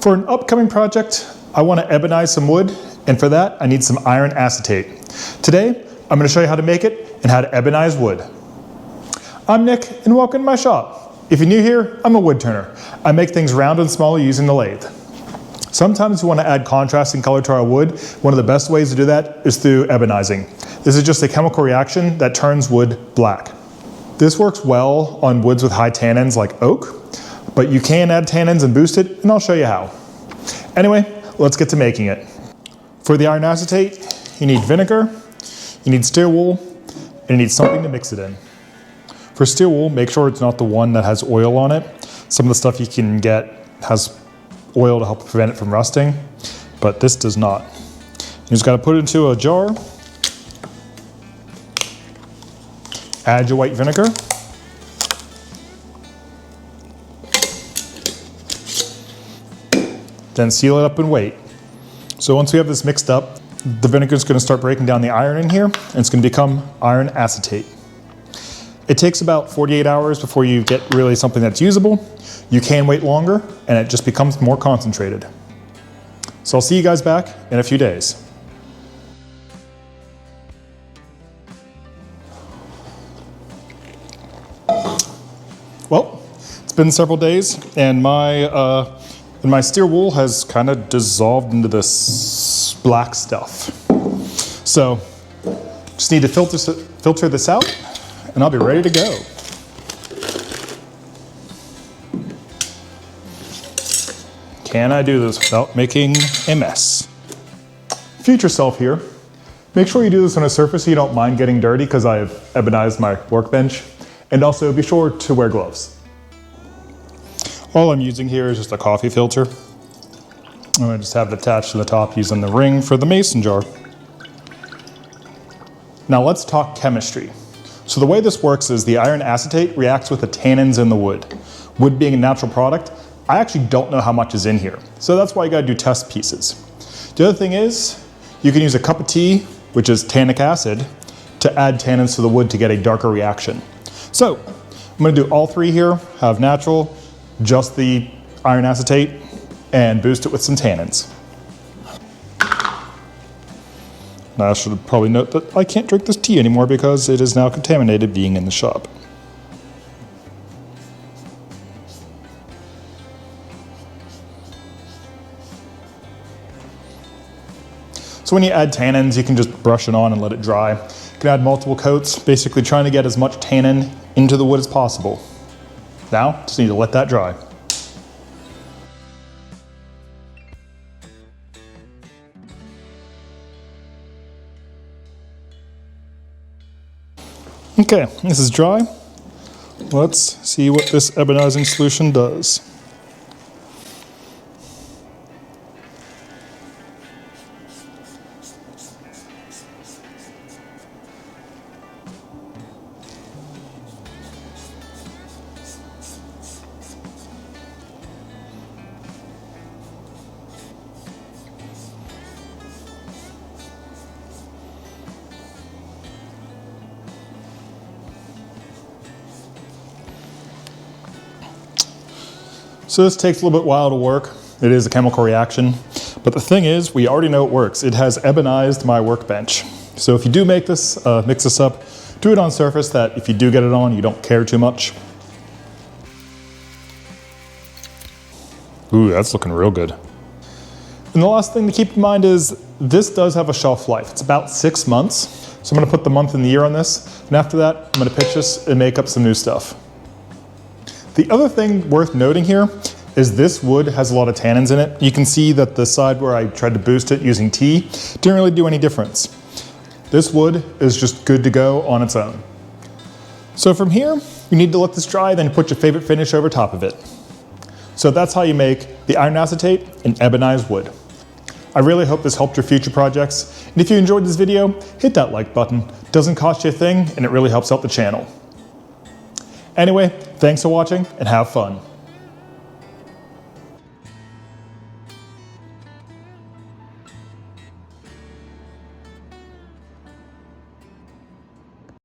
For an upcoming project, I want to ebonize some wood, and for that, I need some iron acetate. Today, I'm going to show you how to make it and how to ebonize wood. I'm Nick, and welcome to my shop. If you're new here, I'm a wood turner. I make things round and small using the lathe. Sometimes we want to add contrasting color to our wood. One of the best ways to do that is through ebonizing. This is just a chemical reaction that turns wood black. This works well on woods with high tannins like oak, but you can add tannins and boost it, and I'll show you how. Anyway, let's get to making it. For the iron acetate, you need vinegar, you need steel wool, and you need something to mix it in. For steel wool, make sure it's not the one that has oil on it. Some of the stuff you can get has oil to help prevent it from rusting, but this does not. You just gotta put it into a jar, add your white vinegar, then seal it up and wait. So once we have this mixed up, the vinegar is going to start breaking down the iron in here, and it's going to become iron acetate. It takes about 48 hours before you get really something that's usable. You can wait longer, and it just becomes more concentrated. So I'll see you guys back in a few days. Well, it's been several days, and my steel wool has kind of dissolved into this black stuff. So, just need to filter this out, and I'll be ready to go. Can I do this without making a mess? Future self here, make sure you do this on a surface you don't mind getting dirty because I've ebonized my workbench, and also be sure to wear gloves. All I'm using here is just a coffee filter. And I just have it attached to the top using the ring for the mason jar. Now let's talk chemistry. So the way this works is the iron acetate reacts with the tannins in the wood. Wood being a natural product, I actually don't know how much is in here. So that's why you gotta do test pieces. The other thing is, you can use a cup of tea, which is tannic acid, to add tannins to the wood to get a darker reaction. So I'm gonna do all three here, have natural, just the iron acetate, and boost it with some tannins. Now I should probably note that I can't drink this tea anymore because it is now contaminated being in the shop. So when you add tannins, you can just brush it on and let it dry. You can add multiple coats, basically trying to get as much tannin into the wood as possible. Now, just need to let that dry. Okay, this is dry. Let's see what this ebonizing solution does. So this takes a little bit while to work. It is a chemical reaction. But the thing is, we already know it works. It has ebonized my workbench. So if you do make this, mix this up, do it on surface that if you do get it on, you don't care too much. Ooh, that's looking real good. And the last thing to keep in mind is this does have a shelf life. It's about 6 months. So I'm gonna put the month and the year on this. And after that, I'm gonna pitch this and make up some new stuff. The other thing worth noting here is this wood has a lot of tannins in it. You can see that the side where I tried to boost it using tea didn't really do any difference. This wood is just good to go on its own. So from here, you need to let this dry, then put your favorite finish over top of it. So that's how you make the iron acetate and ebonized wood. I really hope this helped your future projects. And if you enjoyed this video, hit that like button. It doesn't cost you a thing, and it really helps out the channel. Anyway, thanks for watching and have fun.